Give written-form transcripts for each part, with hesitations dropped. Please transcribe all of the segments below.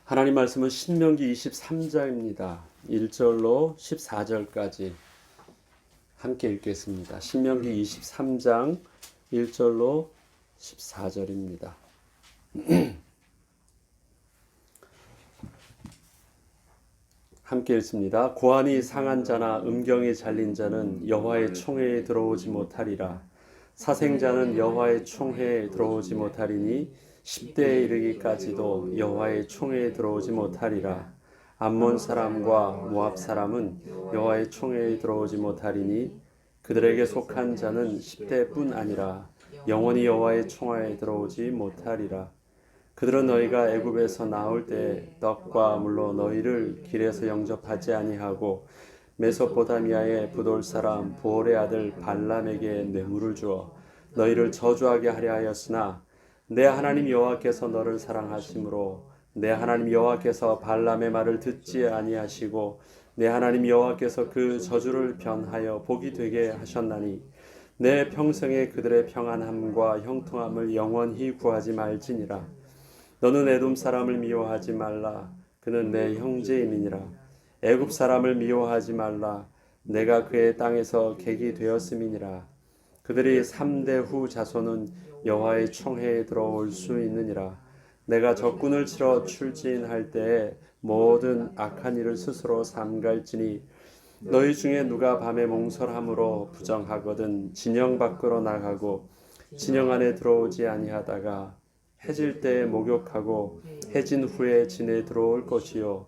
하나님 말씀은 신명기 23장입니다. 1절로 14절까지 함께 읽겠습니다. 신명기 23장 1절로 14절입니다. 함께 읽습니다. 고환이 상한 자나 음경이 잘린 자는 여호와의 총회에 들어오지 못하리라. 사생자는 여호와의 총회에 들어오지 못하리니 10대에 이르기까지도 여호와의 총회에 들어오지 못하리라. 암몬 사람과 모압 사람은 여호와의 총회에 들어오지 못하리니 그들에게 속한 자는 10대뿐 아니라 영원히 여호와의 총회에 들어오지 못하리라. 그들은 너희가 애굽에서 나올 때 떡과 물로 너희를 길에서 영접하지 아니하고 메소포타미아의 부돌 사람 보올의 아들 발람에게 뇌물을 주어 너희를 저주하게 하려 하였으나 내 하나님 여호와께서 너를 사랑하심으로 내 하나님 여호와께서 발람의 말을 듣지 아니하시고 내 하나님 여호와께서 그 저주를 변하여 복이 되게 하셨나니 내 평생에 그들의 평안함과 형통함을 영원히 구하지 말지니라. 너는 에돔 사람을 미워하지 말라. 그는 내 형제임이니라. 애굽 사람을 미워하지 말라. 내가 그의 땅에서 객이 되었음이니라. 그들이 3대 후 자손은 여호와의 총회에 들어올 수 있느니라. 내가 적군을 치러 출진할 때에 모든 악한 일을 스스로 삼갈지니 너희 중에 누가 밤에 몽설함으로 부정하거든 진영 밖으로 나가고 진영 안에 들어오지 아니하다가 해질 때에 목욕하고 해진 후에 진에 들어올 것이요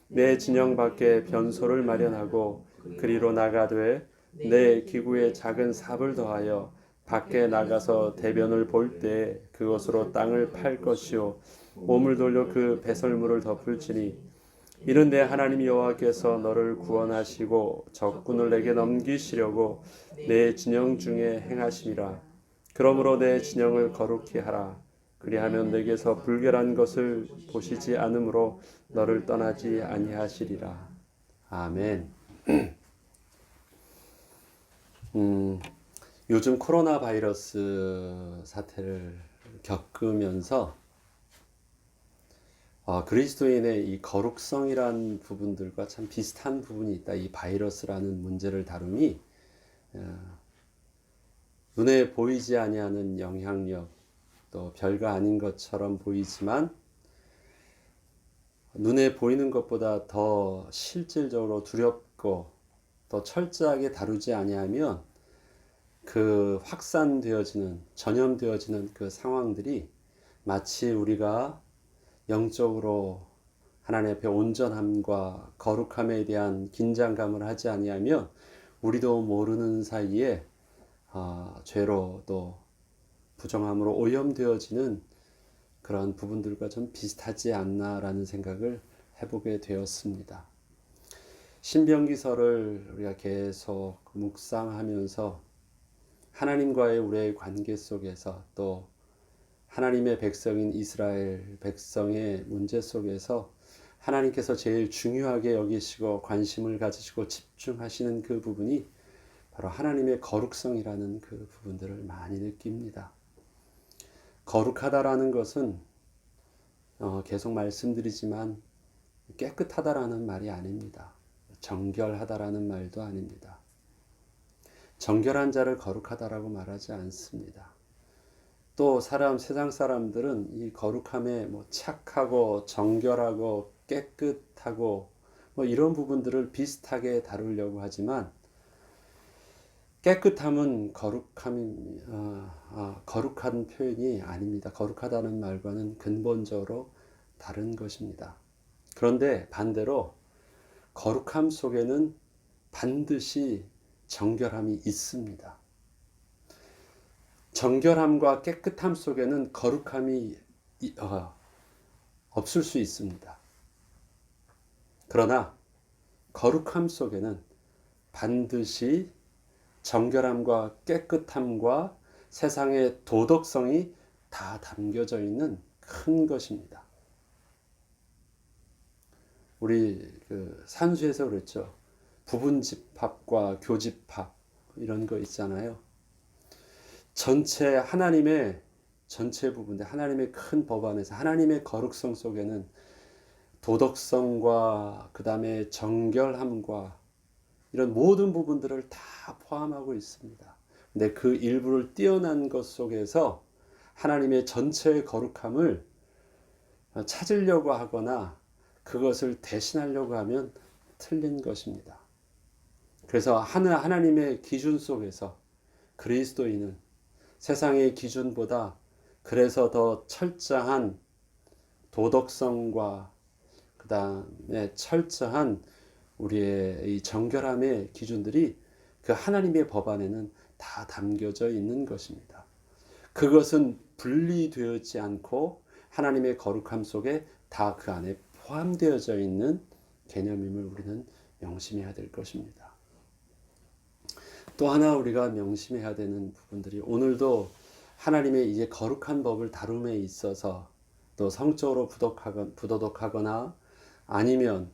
내 진영 밖에 변소를 마련하고 그리로 나가되 내 기구에 작은 삽을 더하여 밖에 나가서 대변을 볼 때 그것으로 땅을 팔 것이요 몸을 돌려 그 배설물을 덮을지니 이는 내 하나님 여호와께서 너를 구원하시고 적군을 내게 넘기시려고 내 진영 중에 행하심이라. 그러므로 내 진영을 거룩히 하라. 그리하면 내게서 불결한 것을 보시지 않으므로 너를 떠나지 아니하시리라. 아멘. 요즘 코로나 바이러스 사태를 겪으면서 그리스도인의 이 거룩성이란 부분들과 참 비슷한 부분이 있다. 이 바이러스라는 문제를 다루니 눈에 보이지 아니하는 영향력, 또 별거 아닌 것처럼 보이지만 눈에 보이는 것보다 더 실질적으로 두렵고 더 철저하게 다루지 아니하면 그 확산되어지는, 전염되어지는 그 상황들이 마치 우리가 영적으로 하나님 앞에 온전함과 거룩함에 대한 긴장감을 하지 아니하면 우리도 모르는 사이에 죄로 또 부정함으로 오염되어지는 그런 부분들과 좀 비슷하지 않나라는 생각을 해보게 되었습니다. 신명기서를 우리가 계속 묵상하면서 하나님과의 우리의 관계 속에서 또 하나님의 백성인 이스라엘 백성의 문제 속에서 하나님께서 제일 중요하게 여기시고 관심을 가지시고 집중하시는 그 부분이 바로 하나님의 거룩성이라는 그 부분들을 많이 느낍니다. 거룩하다라는 것은 계속 말씀드리지만 깨끗하다라는 말이 아닙니다. 정결하다라는 말도 아닙니다. 정결한 자를 거룩하다라고 말하지 않습니다. 또 세상 사람들은 이 거룩함에 착하고 정결하고 깨끗하고 이런 부분들을 비슷하게 다루려고 하지만 깨끗함은 거룩한 표현이 아닙니다. 거룩하다는 말과는 근본적으로 다른 것입니다. 그런데 반대로 거룩함 속에는 반드시 정결함이 있습니다. 정결함과 깨끗함 속에는 거룩함이 없을 수 있습니다. 그러나 거룩함 속에는 반드시 정결함과 깨끗함과 세상의 도덕성이 다 담겨져 있는 큰 것입니다. 우리 산수에서 그랬죠. 부분집합과 교집합 이런 거 있잖아요. 하나님의 전체 부분들, 하나님의 큰 법 안에서 하나님의 거룩성 속에는 도덕성과 그 다음에 정결함과 이런 모든 부분들을 다 포함하고 있습니다. 근데 그 일부를 띄어난 것 속에서 하나님의 전체의 거룩함을 찾으려고 하거나 그것을 대신하려고 하면 틀린 것입니다. 그래서 하나님의 기준 속에서 그리스도인은 세상의 기준보다 그래서 더 철저한 도덕성과 그 다음에 철저한 우리의 이 정결함의 기준들이 그 하나님의 법 안에는 다 담겨져 있는 것입니다. 그것은 분리되지 않고 하나님의 거룩함 속에 다 그 안에 포함되어져 있는 개념임을 우리는 명심해야 될 것입니다. 또 하나 우리가 명심해야 되는 부분들이 오늘도 하나님의 이제 거룩한 법을 다룸에 있어서 또 성적으로 부도덕하거나 아니면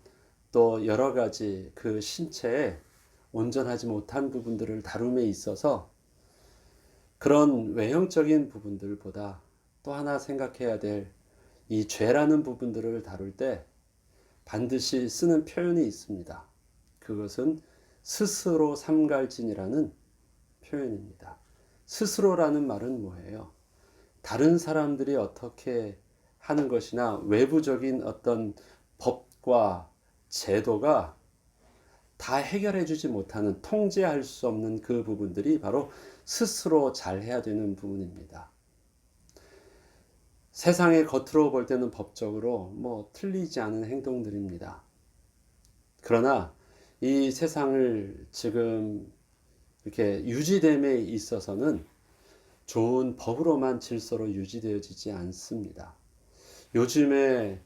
또 여러 가지 그 신체에 온전하지 못한 부분들을 다룸에 있어서 그런 외형적인 부분들보다 또 하나 생각해야 될 이 죄라는 부분들을 다룰 때 반드시 쓰는 표현이 있습니다. 그것은 스스로 삼갈진이라는 표현입니다. 스스로라는 말은 뭐예요? 다른 사람들이 어떻게 하는 것이나 외부적인 어떤 법과 제도가 다 해결해 주지 못하는, 통제할 수 없는 그 부분들이 바로 스스로 잘 해야 되는 부분입니다. 세상의 겉으로 볼 때는 법적으로 틀리지 않은 행동들입니다. 그러나 이 세상을 지금 이렇게 유지됨에 있어서는 좋은 법으로만 질서로 유지되어지지 않습니다. 요즘에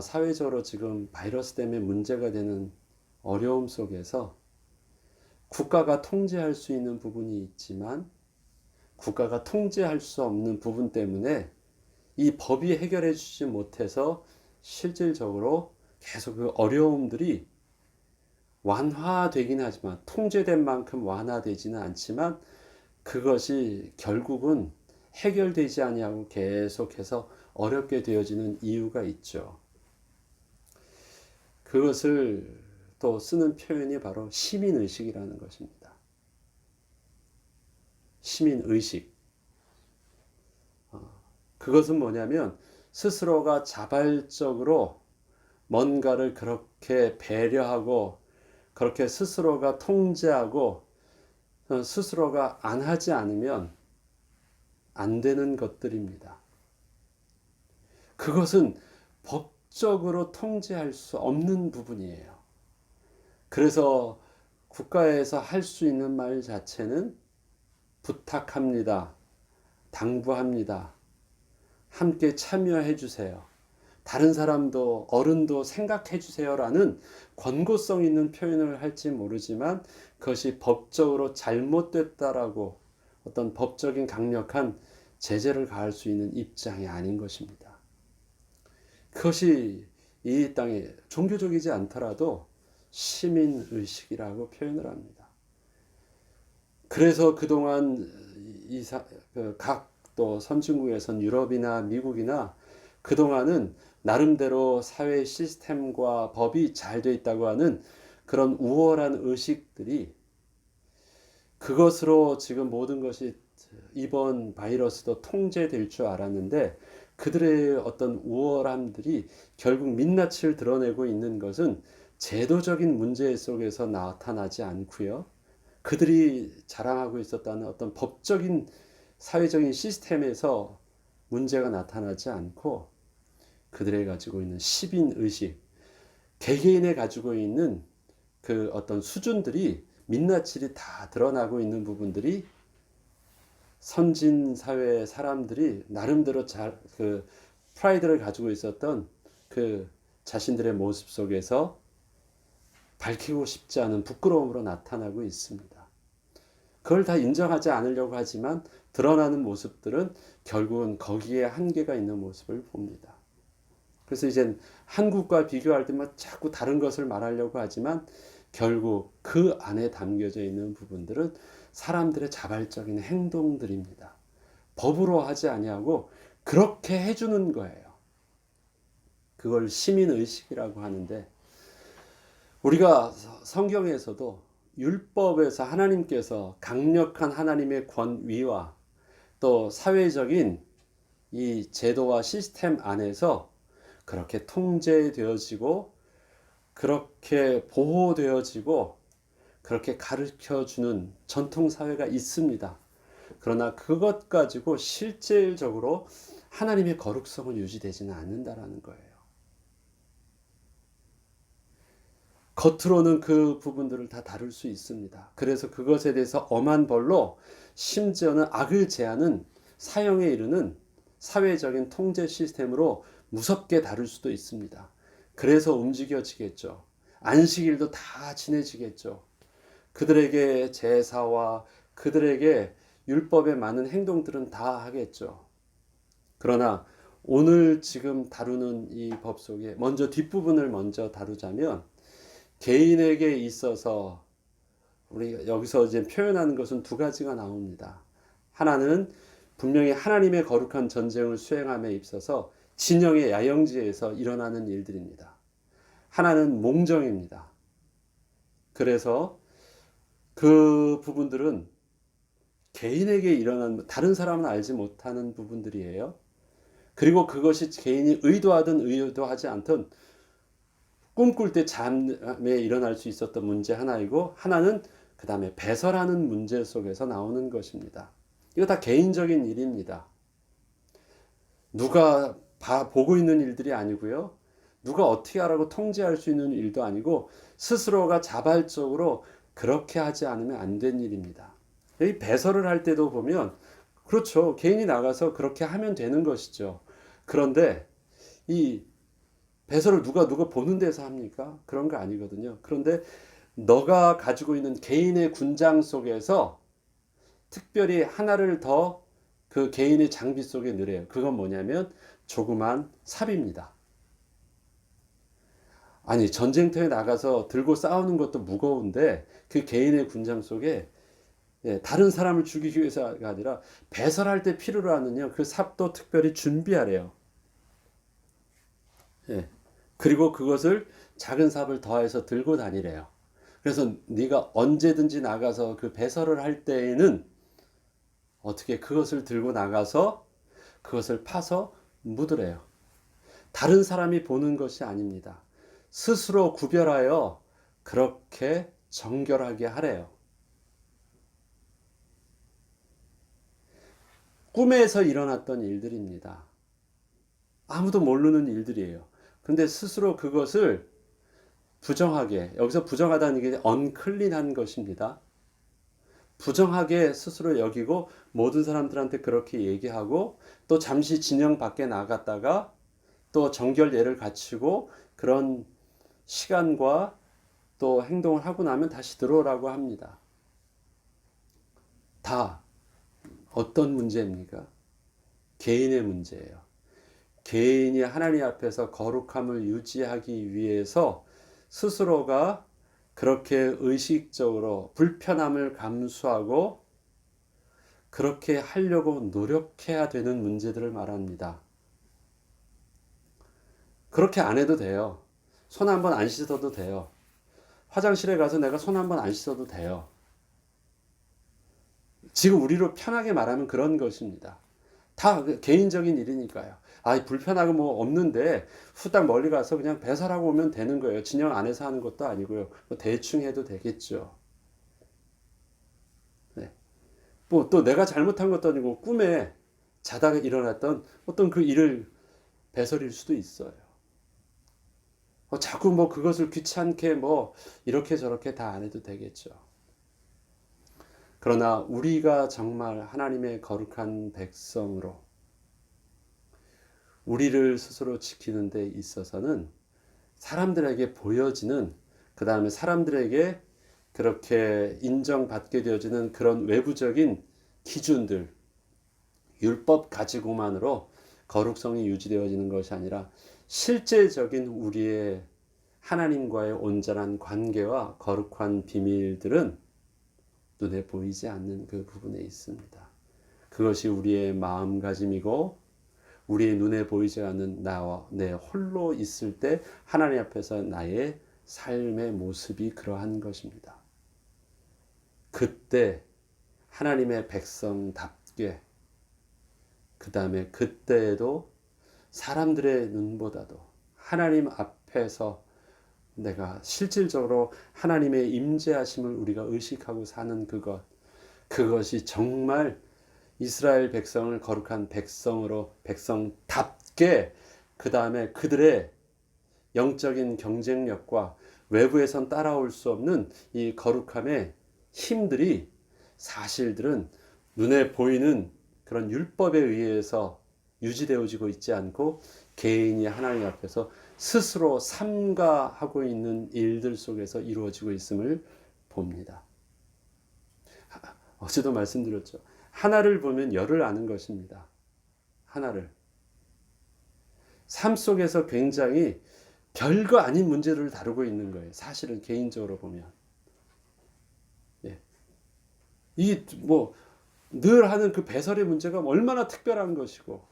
사회적으로 지금 바이러스 때문에 문제가 되는 어려움 속에서 국가가 통제할 수 있는 부분이 있지만 국가가 통제할 수 없는 부분 때문에 이 법이 해결해 주지 못해서 실질적으로 계속 그 어려움들이 완화되긴 하지만 통제된 만큼 완화되지는 않지만 그것이 결국은 해결되지 아니하고 계속해서 어렵게 되어지는 이유가 있죠. 그것을 또 쓰는 표현이 바로 시민의식이라는 것입니다. 시민의식. 그것은 뭐냐면 스스로가 자발적으로 뭔가를 그렇게 배려하고 그렇게 스스로가 통제하고 스스로가 안 하지 않으면 안 되는 것들입니다. 그것은 법적으로 통제할 수 없는 부분이에요. 그래서 국가에서 할 수 있는 말 자체는 부탁합니다. 당부합니다. 함께 참여해 주세요. 다른 사람도 어른도 생각해 주세요라는 권고성 있는 표현을 할지 모르지만 그것이 법적으로 잘못됐다라고 어떤 법적인 강력한 제재를 가할 수 있는 입장이 아닌 것입니다. 그것이 이 땅에 종교적이지 않더라도 시민의식이라고 표현을 합니다. 그래서 그동안 각 또 선진국에선 유럽이나 미국이나 그동안은 나름대로 사회 시스템과 법이 잘 돼 있다고 하는 그런 우월한 의식들이 그것으로 지금 모든 것이 이번 바이러스도 통제될 줄 알았는데 그들의 어떤 우월함들이 결국 민낯을 드러내고 있는 것은 제도적인 문제 속에서 나타나지 않고요. 그들이 자랑하고 있었다는 어떤 법적인 사회적인 시스템에서 문제가 나타나지 않고 그들이 가지고 있는 시민의식, 개개인이 가지고 있는 그 어떤 수준들이 민낯이 다 드러나고 있는 부분들이 선진 사회 사람들이 나름대로 그 프라이드를 가지고 있었던 그 자신들의 모습 속에서 밝히고 싶지 않은 부끄러움으로 나타나고 있습니다. 그걸 다 인정하지 않으려고 하지만 드러나는 모습들은 결국은 거기에 한계가 있는 모습을 봅니다. 그래서 이제 한국과 비교할 때만 자꾸 다른 것을 말하려고 하지만 결국 그 안에 담겨져 있는 부분들은 사람들의 자발적인 행동들입니다. 법으로 하지 아니하고 그렇게 해주는 거예요. 그걸 시민의식이라고 하는데, 우리가 성경에서도 율법에서 하나님께서 강력한 하나님의 권위와 또 사회적인 이 제도와 시스템 안에서 그렇게 통제되어지고 그렇게 보호되어지고 그렇게 가르쳐주는 전통사회가 있습니다. 그러나 그것 가지고 실질적으로 하나님의 거룩성은 유지되지는 않는다라는 거예요. 겉으로는 그 부분들을 다 다룰 수 있습니다. 그래서 그것에 대해서 엄한 벌로 심지어는 악을 제하는 사형에 이르는 사회적인 통제 시스템으로 무섭게 다룰 수도 있습니다. 그래서 움직여지겠죠. 안식일도 다 지내지겠죠. 그들에게 제사와 그들에게 율법에 많은 행동들은 다 하겠죠. 그러나 오늘 지금 다루는 이 법 속에 먼저 뒷부분을 먼저 다루자면, 개인에게 있어서 우리 여기서 이제 표현하는 것은 두 가지가 나옵니다. 하나는 분명히 하나님의 거룩한 전쟁을 수행함에 있어서 진영의 야영지에서 일어나는 일들입니다. 하나는 몽정입니다. 그래서 그 부분들은 개인에게 일어난, 다른 사람은 알지 못하는 부분들이에요. 그리고 그것이 개인이 의도하든 의도하지 않든 꿈꿀 때 잠에 일어날 수 있었던 문제 하나이고, 하나는 그 다음에 배설하는 문제 속에서 나오는 것입니다. 이거 다 개인적인 일입니다. 누가 보고 있는 일들이 아니고요. 누가 어떻게 하라고 통제할 수 있는 일도 아니고, 스스로가 자발적으로 그렇게 하지 않으면 안 된 일입니다. 여기 배설을 할 때도 보면, 그렇죠. 개인이 나가서 그렇게 하면 되는 것이죠. 그런데 이 배설을 누가 보는 데서 합니까? 그런 거 아니거든요. 그런데 너가 가지고 있는 개인의 군장 속에서 특별히 하나를 더 그 개인의 장비 속에 넣으래요. 그건 뭐냐면 조그만 삽입니다. 아니, 전쟁터에 나가서 들고 싸우는 것도 무거운데 그 개인의 군장 속에, 다른 사람을 죽이기 위해서가 아니라 배설할 때 필요로 하는요, 그 삽도 특별히 준비하래요. 예. 그리고 그것을 작은 삽을 더해서 들고 다니래요. 그래서 네가 언제든지 나가서 그 배설을 할 때에는 어떻게 그것을 들고 나가서 그것을 파서 묻으래요. 다른 사람이 보는 것이 아닙니다. 스스로 구별하여 그렇게 정결하게 하래요. 꿈에서 일어났던 일들입니다. 아무도 모르는 일들이에요. 근데 스스로 그것을 부정하게, 여기서 부정하다는 게 언클린한 것입니다. 부정하게 스스로 여기고 모든 사람들한테 그렇게 얘기하고, 또 잠시 진영 밖에 나갔다가 또 정결예를 갖추고 그런 시간과 또 행동을 하고 나면 다시 들어오라고 합니다. 다 어떤 문제입니까? 개인의 문제예요. 개인이 하나님 앞에서 거룩함을 유지하기 위해서 스스로가 그렇게 의식적으로 불편함을 감수하고 그렇게 하려고 노력해야 되는 문제들을 말합니다. 그렇게 안 해도 돼요. 손 한 번 안 씻어도 돼요. 화장실에 가서 내가 손 한 번 안 씻어도 돼요. 지금 우리로 편하게 말하면 그런 것입니다. 다 개인적인 일이니까요. 불편하고 뭐 없는데 후딱 멀리 가서 그냥 배설하고 오면 되는 거예요. 진영 안에서 하는 것도 아니고요. 뭐 대충 해도 되겠죠. 네. 뭐 또 내가 잘못한 것도 아니고 꿈에 자다가 일어났던 어떤 그 일을 배설일 수도 있어요. 자꾸 뭐 그것을 귀찮게 뭐 이렇게 저렇게 다 안 해도 되겠죠. 그러나 우리가 정말 하나님의 거룩한 백성으로 우리를 스스로 지키는 데 있어서는 사람들에게 보여지는, 그 다음에 사람들에게 그렇게 인정받게 되어지는 그런 외부적인 기준들, 율법 가지고만으로 거룩성이 유지되어지는 것이 아니라 실제적인 우리의 하나님과의 온전한 관계와 거룩한 비밀들은 눈에 보이지 않는 그 부분에 있습니다. 그것이 우리의 마음가짐이고 우리 눈에 보이지 않는 나와 내 홀로 있을 때 하나님 앞에서 나의 삶의 모습이 그러한 것입니다. 그때 하나님의 백성답게, 그 다음에 그때에도 사람들의 눈보다도 하나님 앞에서 내가 실질적으로 하나님의 임재하심을 우리가 의식하고 사는 그것이 정말 이스라엘 백성을 거룩한 백성으로 백성답게, 그 다음에 그들의 영적인 경쟁력과 외부에선 따라올 수 없는 이 거룩함의 힘들이 사실들은 눈에 보이는 그런 율법에 의해서 유지되어지고 있지 않고 개인이 하나님 앞에서 스스로 삼가하고 있는 일들 속에서 이루어지고 있음을 봅니다. 어제도 말씀드렸죠. 하나를 보면 열을 아는 것입니다. 하나를. 삶 속에서 굉장히 별거 아닌 문제들을 다루고 있는 거예요. 사실은 개인적으로 보면. 예. 늘 하는 그 배설의 문제가 얼마나 특별한 것이고,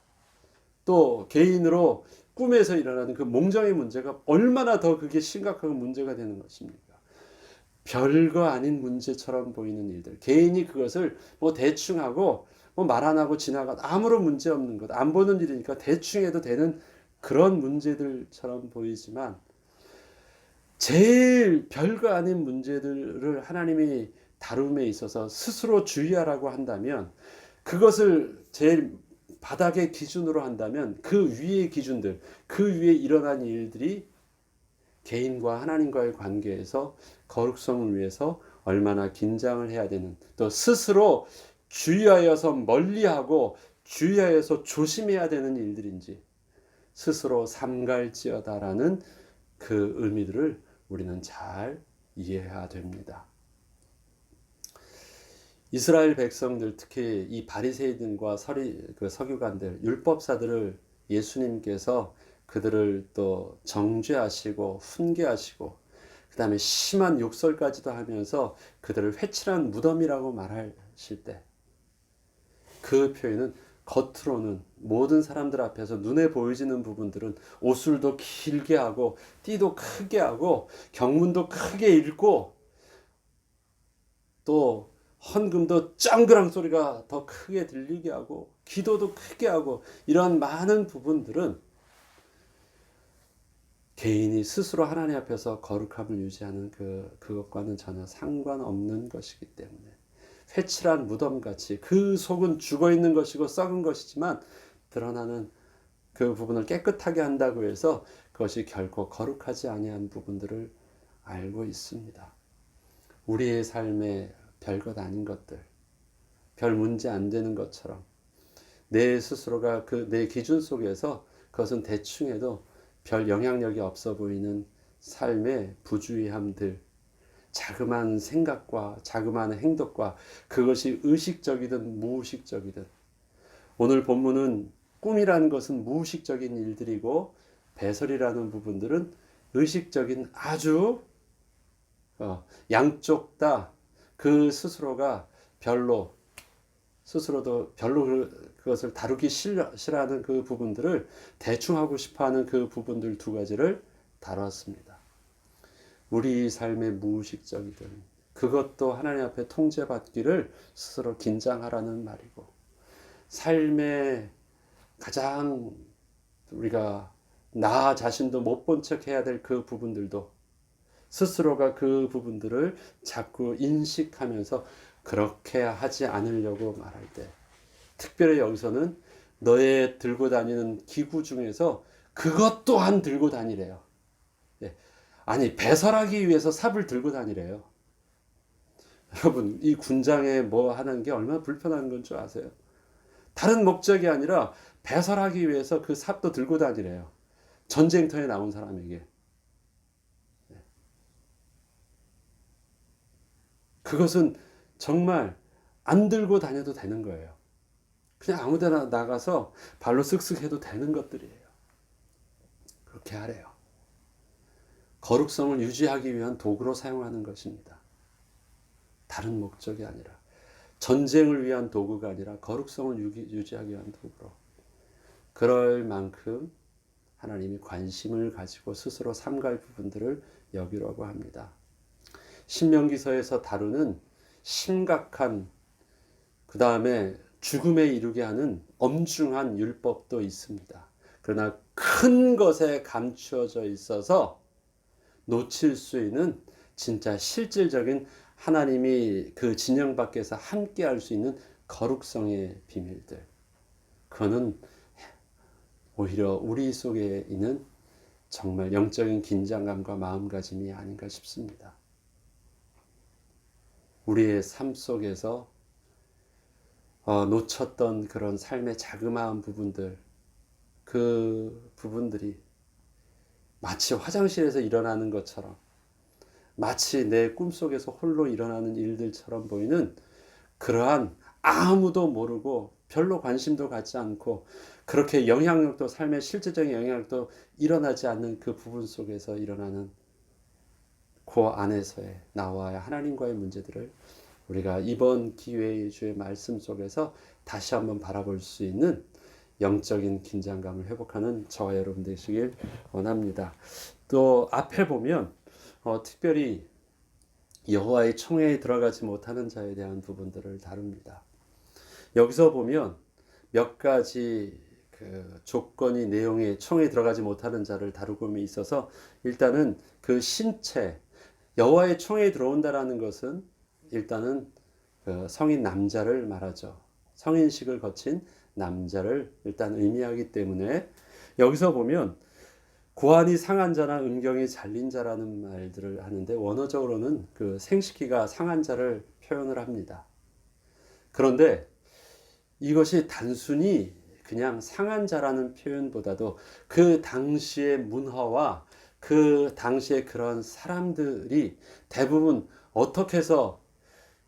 또 개인으로 꿈에서 일어나는 그 몽정의 문제가 얼마나 더 그게 심각한 문제가 되는 것입니까? 별거 아닌 문제처럼 보이는 일들. 개인이 그것을 대충 하고 말 안 하고 지나가 아무런 문제 없는 것, 안 보는 일이니까 대충 해도 되는 그런 문제들처럼 보이지만, 제일 별거 아닌 문제들을 하나님이 다룸에 있어서 스스로 주의하라고 한다면, 그것을 제일 바닥의 기준으로 한다면 그 위의 기준들, 그 위에 일어난 일들이 개인과 하나님과의 관계에서 거룩성을 위해서 얼마나 긴장을 해야 되는, 또 스스로 주의하여서 멀리하고 주의하여서 조심해야 되는 일들인지 스스로 삼갈지어다라는 그 의미들을 우리는 잘 이해해야 됩니다. 이스라엘 백성들, 특히 이 바리새인들과 서기관들, 율법사들을 예수님께서 그들을 또 정죄하시고 훈계하시고 그 다음에 심한 욕설까지도 하면서 그들을 회칠한 무덤이라고 말하실 때, 그 표현은 겉으로는 모든 사람들 앞에서 눈에 보이지는 부분들은 옷술도 길게 하고 띠도 크게 하고 경문도 크게 읽고 또 헌금도 짱그랑 소리가 더 크게 들리게 하고 기도도 크게 하고, 이런 많은 부분들은 개인이 스스로 하나님 앞에서 거룩함을 유지하는 그것과는 전혀 상관없는 것이기 때문에, 회칠한 무덤같이 그 속은 죽어있는 것이고 썩은 것이지만 드러나는 그 부분을 깨끗하게 한다고 해서 그것이 결코 거룩하지 아니한 부분들을 알고 있습니다. 우리의 삶에 별것 아닌 것들, 별 문제 안 되는 것처럼 내 스스로가 내 기준 속에서 그것은 대충 해도 별 영향력이 없어 보이는 삶의 부주의함들, 자그마한 생각과 자그마한 행동과, 그것이 의식적이든 무의식적이든, 오늘 본문은 꿈이라는 것은 무의식적인 일들이고 배설이라는 부분들은 의식적인 아주 양쪽 다 그 스스로가 스스로도 별로 그것을 다루기 싫어하는 그 부분들을 대충 하고 싶어하는 그 부분들 두 가지를 다뤘습니다. 우리 삶의 무의식적이든 그것도 하나님 앞에 통제받기를 스스로 긴장하라는 말이고, 삶의 가장 우리가 나 자신도 못 본 척 해야 될 그 부분들도 스스로가 그 부분들을 자꾸 인식하면서 그렇게 하지 않으려고 말할 때, 특별히 여기서는 너의 들고 다니는 기구 중에서 그것 또한 들고 다니래요. 아니, 배설하기 위해서 삽을 들고 다니래요. 여러분, 이 군장에 뭐 하는 게 얼마나 불편한 건 줄 아세요? 다른 목적이 아니라 배설하기 위해서 그 삽도 들고 다니래요. 전쟁터에 나온 사람에게. 그것은 정말 안 들고 다녀도 되는 거예요. 그냥 아무 데나 나가서 발로 쓱쓱 해도 되는 것들이에요. 그렇게 하래요. 거룩성을 유지하기 위한 도구로 사용하는 것입니다. 다른 목적이 아니라, 전쟁을 위한 도구가 아니라 거룩성을 유지하기 위한 도구로. 그럴 만큼 하나님이 관심을 가지고 스스로 삼갈 부분들을 여기려고 합니다. 신명기서에서 다루는 심각한, 그 다음에 죽음에 이르게 하는 엄중한 율법도 있습니다. 그러나 큰 것에 감추어져 있어서 놓칠 수 있는 진짜 실질적인 하나님이 그 진영 밖에서 함께 할 수 있는 거룩성의 비밀들, 그거는 오히려 우리 속에 있는 정말 영적인 긴장감과 마음가짐이 아닌가 싶습니다. 우리의 삶 속에서 놓쳤던 그런 삶의 자그마한 부분들, 그 부분들이 마치 화장실에서 일어나는 것처럼, 마치 내 꿈속에서 홀로 일어나는 일들처럼 보이는 그러한 아무도 모르고 별로 관심도 갖지 않고 그렇게 영향력도, 삶의 실질적인 영향력도 일어나지 않는 그 부분 속에서 일어나는 그 안에서의 나와 하나님과의 문제들을 우리가 이번 기회의 주의 말씀 속에서 다시 한번 바라볼 수 있는 영적인 긴장감을 회복하는 저와 여러분 되시길 원합니다. 또 앞에 보면 특별히 여호와의 총회에 들어가지 못하는 자에 대한 부분들을 다룹니다. 여기서 보면 몇 가지 그 조건이 내용의 총회에 들어가지 못하는 자를 다루고 있어서, 일단은 그 신체, 여호와의 총회에 들어온다라는 것은 일단은 그 성인 남자를 말하죠. 성인식을 거친 남자를 일단 의미하기 때문에 여기서 보면 고환이 상한 자나 음경이 잘린 자라는 말들을 하는데, 원어적으로는 그 생식기가 상한 자를 표현을 합니다. 그런데 이것이 단순히 그냥 상한 자라는 표현보다도 그 당시의 문화와 그 당시의 그런 사람들이 대부분 어떻게 해서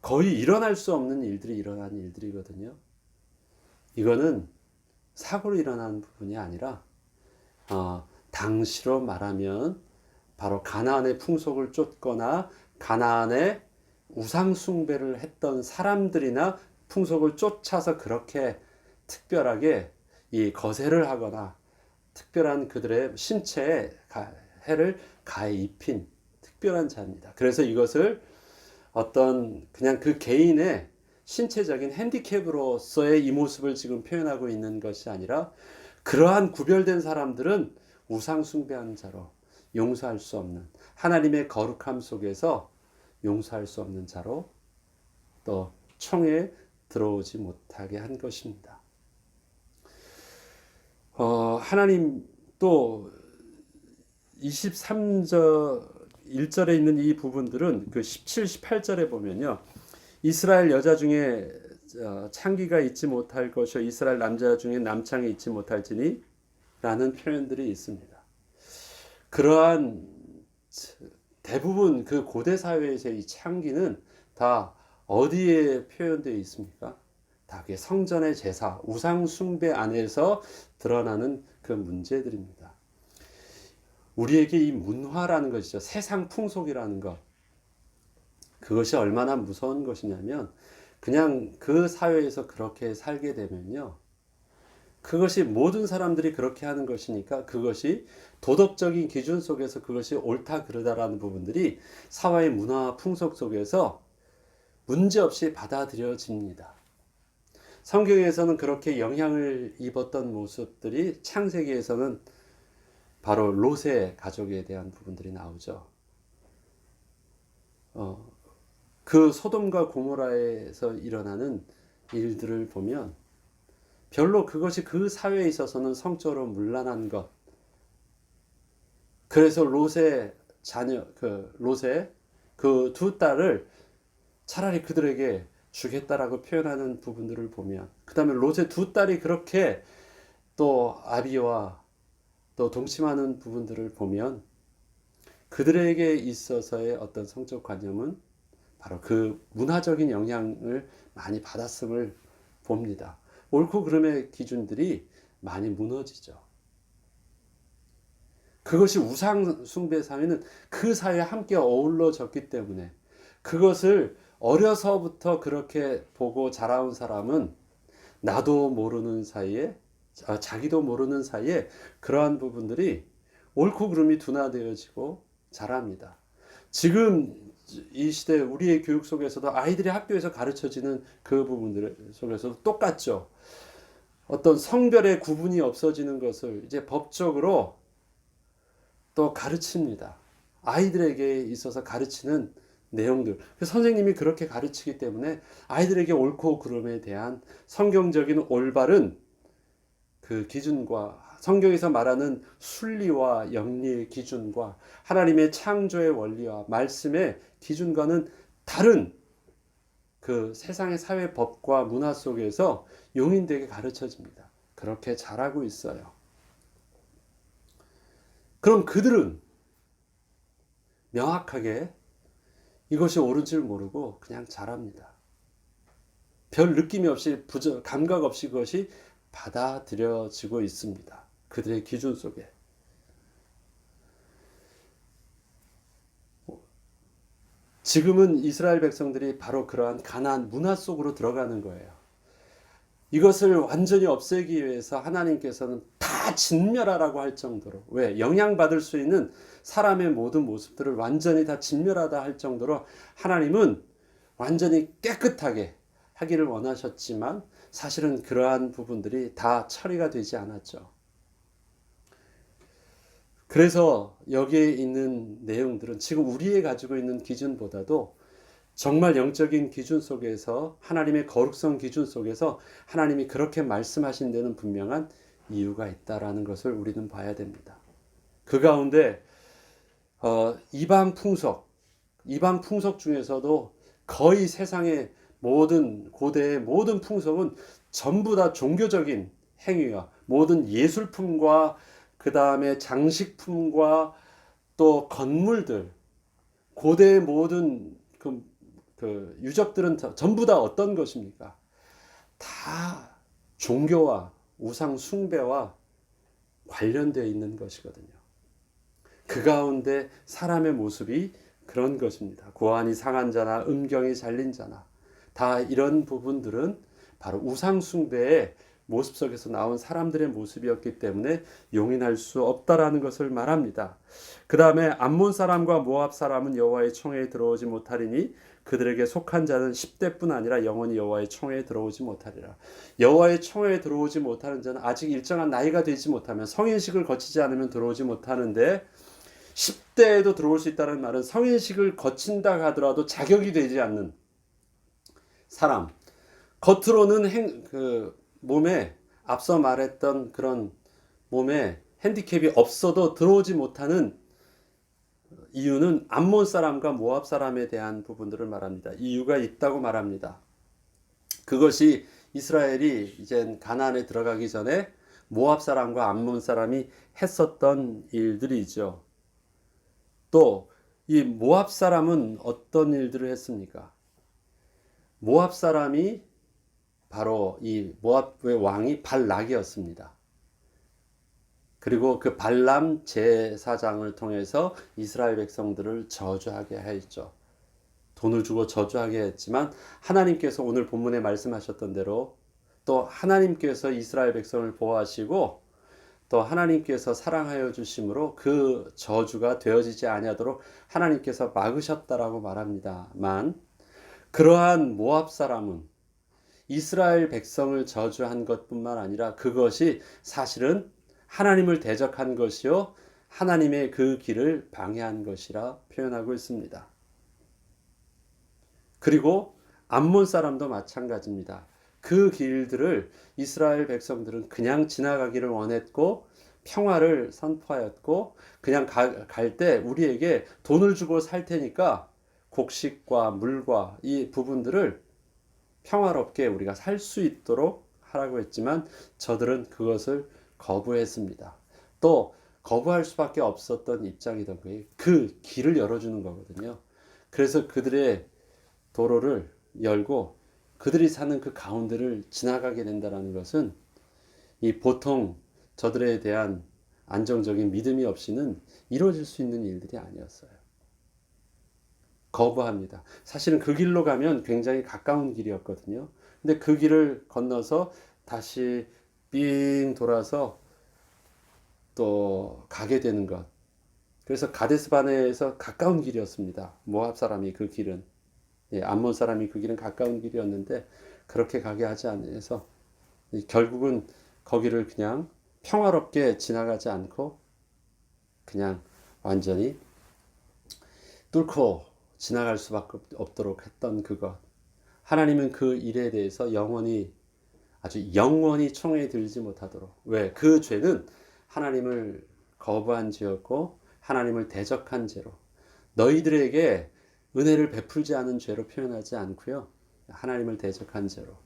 거의 일어날 수 없는 일들이 일어나는 일들이거든요. 이거는 사고로 일어나는 부분이 아니라 당시로 말하면 바로 가나안의 풍속을 쫓거나 가나안의 우상 숭배를 했던 사람들이나 풍속을 쫓아서 그렇게 특별하게 이 거세를 하거나 특별한 그들의 신체에 해를 가해 입힌 특별한 자입니다. 그래서 이것을 어떤 그냥 그 개인의 신체적인 핸디캡으로서의 이 모습을 지금 표현하고 있는 것이 아니라, 그러한 구별된 사람들은 우상 숭배하는 자로 용서할 수 없는, 하나님의 거룩함 속에서 용서할 수 없는 자로 또 총에 들어오지 못하게 한 것입니다. 하나님 또 23절 1절에 있는 이 부분들은 그 17, 18절에 보면요, 이스라엘 여자 중에 창기가 있지 못할 것이요 이스라엘 남자 중에 남창이 있지 못할지니 라는 표현들이 있습니다. 그러한 대부분 그 고대 사회에서의 이 창기는 다 어디에 표현되어 있습니까? 다 그게 성전의 제사, 우상 숭배 안에서 드러나는 그 문제들입니다. 우리에게 이 문화라는 것이죠. 세상 풍속이라는 것. 그것이 얼마나 무서운 것이냐면, 그냥 그 사회에서 그렇게 살게 되면요, 그것이 모든 사람들이 그렇게 하는 것이니까 그것이 도덕적인 기준 속에서 그것이 옳다 그르다라는 부분들이 사회의 문화 풍속 속에서 문제없이 받아들여집니다. 성경에서는 그렇게 영향을 입었던 모습들이 창세기에서는 바로 롯의 가족에 대한 부분들이 나오죠. 그 소돔과 고모라에서 일어나는 일들을 보면 별로 그것이 그 사회에 있어서는 성적으로 문란한 것. 그래서 롯의 자녀, 롯의 그 두 딸을 차라리 그들에게 주겠다라고 표현하는 부분들을 보면, 그 다음에 롯의 두 딸이 그렇게 또 아비와 또 동침하는 부분들을 보면 그들에게 있어서의 어떤 성적 관념은 바로 그 문화적인 영향을 많이 받았음을 봅니다. 옳고 그름의 기준들이 많이 무너지죠. 그것이 우상 숭배 사회는 그 사회에 함께 어우러졌기 때문에, 그것을 어려서부터 그렇게 보고 자라온 사람은 나도 모르는 사이에 자기도 모르는 사이에 그러한 부분들이 옳고 그름이 둔화되어지고 자랍니다. 지금 이 시대 우리의 교육 속에서도 아이들이 학교에서 가르쳐지는 그 부분들 속에서도 똑같죠. 어떤 성별의 구분이 없어지는 것을 이제 법적으로 또 가르칩니다. 아이들에게 있어서 가르치는 내용들. 선생님이 그렇게 가르치기 때문에 아이들에게 옳고 그름에 대한 성경적인 올바른 그 기준과 성경에서 말하는 순리와 영리의 기준과 하나님의 창조의 원리와 말씀의 기준과는 다른 그 세상의 사회 법과 문화 속에서 용인되게 가르쳐집니다. 그렇게 잘하고 있어요. 그럼 그들은 명확하게 이것이 옳은 줄 모르고 그냥 잘합니다. 별 느낌이 없이 감각 없이 그것이 받아들여지고 있습니다. 그들의 기준 속에. 지금은 이스라엘 백성들이 바로 그러한 가나안 문화 속으로 들어가는 거예요. 이것을 완전히 없애기 위해서 하나님께서는 다 진멸하라고 할 정도로, 왜? 영향받을 수 있는 사람의 모든 모습들을 완전히 다 진멸하다 할 정도로 하나님은 완전히 깨끗하게 하기를 원하셨지만 사실은 그러한 부분들이 다 처리가 되지 않았죠. 그래서 여기에 있는 내용들은 지금 우리의 가지고 있는 기준보다도 정말 영적인 기준 속에서 하나님의 거룩성 기준 속에서 하나님이 그렇게 말씀하신 데는 분명한 이유가 있다라는 것을 우리는 봐야 됩니다. 그 가운데 이방 풍속 중에서도 거의 세상의 모든 고대의 모든 풍속은 전부 다 종교적인 행위와 모든 예술품과 그 다음에 장식품과 또 건물들, 고대의 모든 그 유적들은 전부 다 어떤 것입니까? 다 종교와 우상 숭배와 관련되어 있는 것이거든요. 그 가운데 사람의 모습이 그런 것입니다. 고안이 상한 자나 음경이 잘린 자나 다 이런 부분들은 바로 우상 숭배의 모습 속에서 나온 사람들의 모습이었기 때문에 용인할 수 없다라는 것을 말합니다. 그 다음에 암몬 사람과 모압 사람은 여호와의 총회에 들어오지 못하리니 그들에게 속한 자는 10대뿐 아니라 영원히 여호와의 총회에 들어오지 못하리라. 여호와의 총회에 들어오지 못하는 자는 아직 일정한 나이가 되지 못하면 성인식을 거치지 않으면 들어오지 못하는데 10대에도 들어올 수 있다는 말은 성인식을 거친다 하더라도 자격이 되지 않는 사람, 겉으로는 몸에 앞서 말했던 그런 몸에 핸디캡이 없어도 들어오지 못하는 이유는 암몬 사람과 모압 사람에 대한 부분들을 말합니다. 이유가 있다고 말합니다. 그것이 이스라엘이 이제 가나안에 들어가기 전에 모압 사람과 암몬 사람이 했었던 일들이죠. 또 이 모압 사람은 어떤 일들을 했습니까? 모압 사람이 바로 이 모압의 왕이 발락이었습니다. 그리고 그 발람 제사장을 통해서 이스라엘 백성들을 저주하게 했죠. 돈을 주고 저주하게 했지만 하나님께서 오늘 본문에 말씀하셨던 대로 또 하나님께서 이스라엘 백성을 보호하시고 또 하나님께서 사랑하여 주심으로 그 저주가 되어지지 아니하도록 하나님께서 막으셨다라고 말합니다만 그러한 모압 사람은 이스라엘 백성을 저주한 것뿐만 아니라 그것이 사실은 하나님을 대적한 것이요 하나님의 그 길을 방해한 것이라 표현하고 있습니다. 그리고 암몬 사람도 마찬가지입니다. 그 길들을 이스라엘 백성들은 그냥 지나가기를 원했고 평화를 선포하였고 그냥 갈 때 우리에게 돈을 주고 살 테니까 곡식과 물과 이 부분들을 평화롭게 우리가 살 수 있도록 하라고 했지만 저들은 그것을 거부했습니다. 또 거부할 수밖에 없었던 입장이던 거예요. 그 길을 열어주는 거거든요. 그래서 그들의 도로를 열고 그들이 사는 그 가운데를 지나가게 된다는 것은 이 보통 저들에 대한 안정적인 믿음이 없이는 이루어질 수 있는 일들이 아니었어요. 거부합니다. 사실은 그 길로 가면 굉장히 가까운 길이었거든요. 근데 그 길을 건너서 다시 삥 돌아서 또 가게 되는 것. 그래서 가데스 바네에서 가까운 길이었습니다. 모압 사람이 그 길은, 암몬 사람이 그 길은 가까운 길이었는데 그렇게 가게 하지 않아서 결국은 거기를 그냥 평화롭게 지나가지 않고 그냥 완전히 뚫고 지나갈 수밖에 없도록 했던 그것. 하나님은 그 일에 대해서 아주 영원히 총에 들지 못하도록. 왜? 그 죄는 하나님을 거부한 죄였고 하나님을 대적한 죄로, 너희들에게 은혜를 베풀지 않은 죄로 표현하지 않고요. 하나님을 대적한 죄로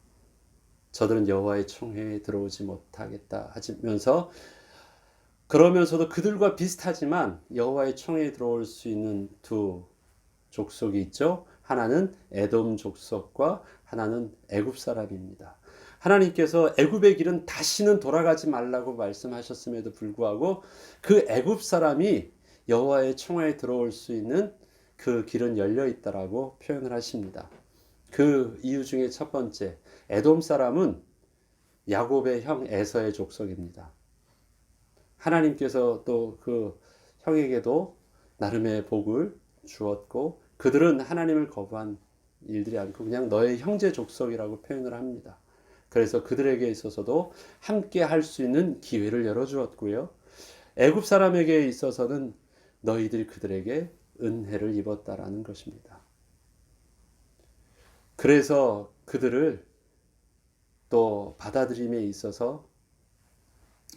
저들은 여호와의 총회에 들어오지 못하겠다 하면서, 그러면서도 그들과 비슷하지만 여호와의 총회에 들어올 수 있는 두 족속이 있죠. 하나는 에돔 족속과 하나는 애굽 사람입니다. 하나님께서 애굽의 길은 다시는 돌아가지 말라고 말씀하셨음에도 불구하고 그 애굽 사람이 여호와의 총회에 들어올 수 있는 그 길은 열려 있다라고 표현을 하십니다. 그 이유 중에 첫 번째, 에돔 사람은 야곱의 형 에서의 족속입니다. 하나님께서 또 그 형에게도 나름의 복을 주었고 그들은 하나님을 거부한 일들이 않고 그냥 너의 형제 족속이라고 표현을 합니다. 그래서 그들에게 있어서도 함께 할 수 있는 기회를 열어주었고요. 애굽 사람에게 있어서는 너희들이 그들에게 은혜를 입었다라는 것입니다. 그래서 그들을 또 받아들임에 있어서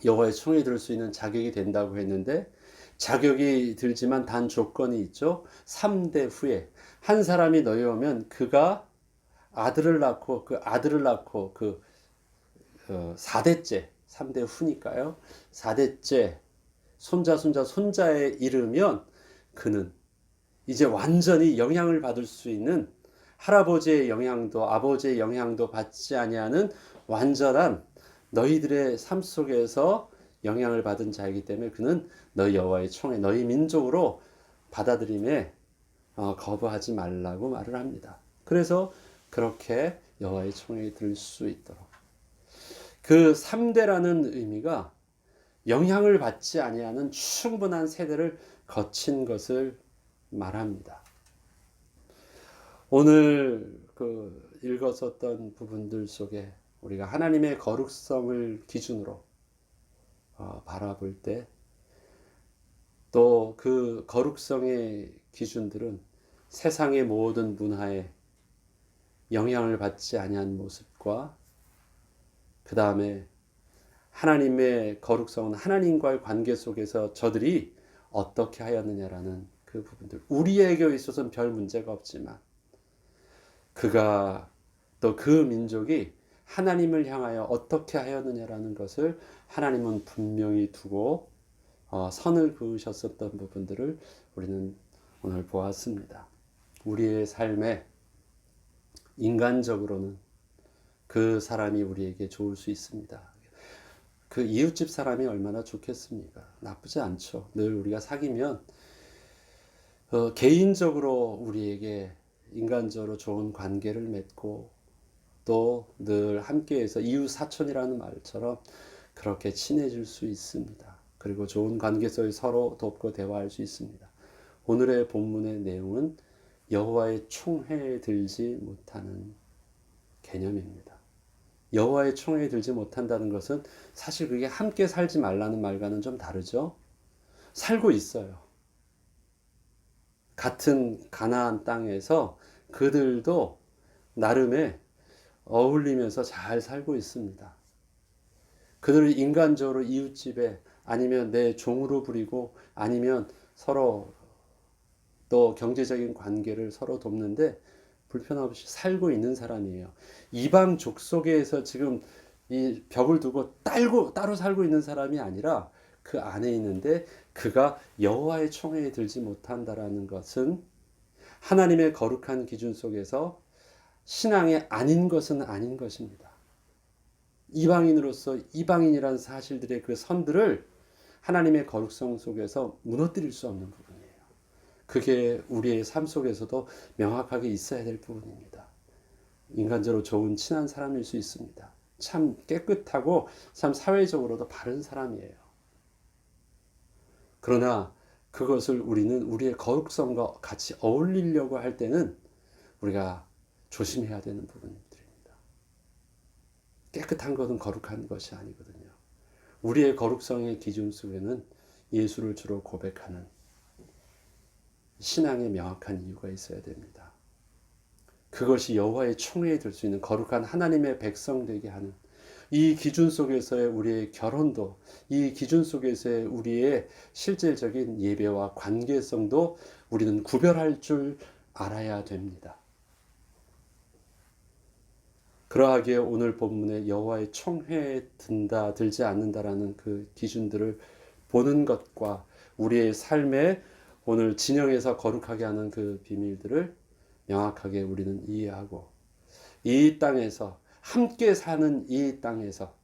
여호와의 총에 들 수 있는 자격이 된다고 했는데, 자격이 들지만 단 조건이 있죠. 3대 후에 한 사람이 너희 오면 그가 아들을 낳고 그 아들을 낳고 그 4대째, 3대 후니까요. 4대째 손자에 이르면 그는 이제 완전히 영향을 받을 수 있는, 할아버지의 영향도 아버지의 영향도 받지 아니하는 완전한 너희들의 삶 속에서 영향을 받은 자이기 때문에 그는 너희 여호와의 총회, 너희 민족으로 받아들임에 거부하지 말라고 말을 합니다. 그래서 그렇게 여호와의 총회에 들 수 있도록, 그 3대라는 의미가 영향을 받지 아니하는 충분한 세대를 거친 것을 말합니다. 오늘 그 읽었었던 부분들 속에 우리가 하나님의 거룩성을 기준으로 바라볼 때, 또 그 거룩성의 기준들은 세상의 모든 문화에 영향을 받지 아니한 모습과, 그 다음에 하나님의 거룩성은 하나님과의 관계 속에서 저들이 어떻게 하였느냐라는 그 부분들, 우리에게 있어서는 별 문제가 없지만 그가 또 그 민족이 하나님을 향하여 어떻게 하였느냐라는 것을 하나님은 분명히 두고 선을 그으셨었던 부분들을 우리는 오늘 보았습니다. 우리의 삶에 인간적으로는 그 사람이 우리에게 좋을 수 있습니다. 그 이웃집 사람이 얼마나 좋겠습니까? 나쁘지 않죠. 늘 우리가 사귀면 개인적으로 우리에게 인간적으로 좋은 관계를 맺고 또 늘 함께해서 이웃 사촌이라는 말처럼 그렇게 친해질 수 있습니다. 그리고 좋은 관계 속에 서로 돕고 대화할 수 있습니다. 오늘의 본문의 내용은 여호와의 총회에 들지 못하는 개념입니다. 여호와의 총회에 들지 못한다는 것은 사실 그게 함께 살지 말라는 말과는 좀 다르죠. 살고 있어요. 같은 가나안 땅에서 그들도 나름의 어울리면서 잘 살고 있습니다. 그들을 인간적으로 이웃집에 아니면 내 종으로 부리고 아니면 서로 또 경제적인 관계를 서로 돕는데 불편 없이 살고 있는 사람이에요. 이방 족속에서 지금 이 벽을 두고 따로 살고 있는 사람이 아니라 그 안에 있는데 그가 여호와의 총회에 들지 못한다라는 것은 하나님의 거룩한 기준 속에서 신앙이 아닌 것은 아닌 것입니다. 이방인으로서 이방인이라는 사실들의 그 선들을 하나님의 거룩성 속에서 무너뜨릴 수 없는 부분이에요. 그게 우리의 삶 속에서도 명확하게 있어야 될 부분입니다. 인간적으로 좋은 친한 사람일 수 있습니다. 참 깨끗하고 참 사회적으로도 바른 사람이에요. 그러나 그것을 우리는 우리의 거룩성과 같이 어울리려고 할 때는 우리가 조심해야 되는 부분들입니다. 깨끗한 것은 거룩한 것이 아니거든요. 우리의 거룩성의 기준 속에는 예수를 주로 고백하는 신앙에 명확한 이유가 있어야 됩니다. 그것이 여호와의 총회에 들 수 있는 거룩한 하나님의 백성 되게 하는 이 기준 속에서의 우리의 결혼도, 이 기준 속에서의 우리의 실질적인 예배와 관계성도 우리는 구별할 줄 알아야 됩니다. 그러하기에 오늘 본문에 여호와의 총회에 든다, 들지 않는다라는 그 기준들을 보는 것과 우리의 삶에 오늘 진영에서 거룩하게 하는 그 비밀들을 명확하게 우리는 이해하고 이 땅에서 함께 사는 이 땅에서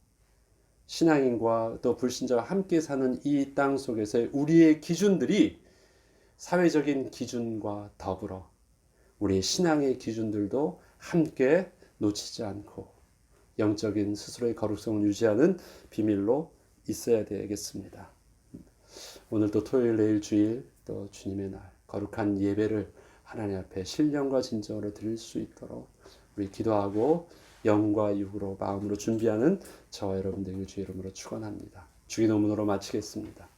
신앙인과 또 불신자와 함께 사는 이 땅 속에서의 우리의 기준들이 사회적인 기준과 더불어 우리의 신앙의 기준들도 함께 놓치지 않고 영적인 스스로의 거룩성을 유지하는 비밀로 있어야 되겠습니다. 오늘도 토요일, 내일 주일 또 주님의 날 거룩한 예배를 하나님 앞에 신령과 진정으로 드릴 수 있도록 우리 기도하고 영과 육으로 마음으로 준비하는 저와 여러분들에게 주의 이름으로 축원합니다. 주기도문으로 마치겠습니다.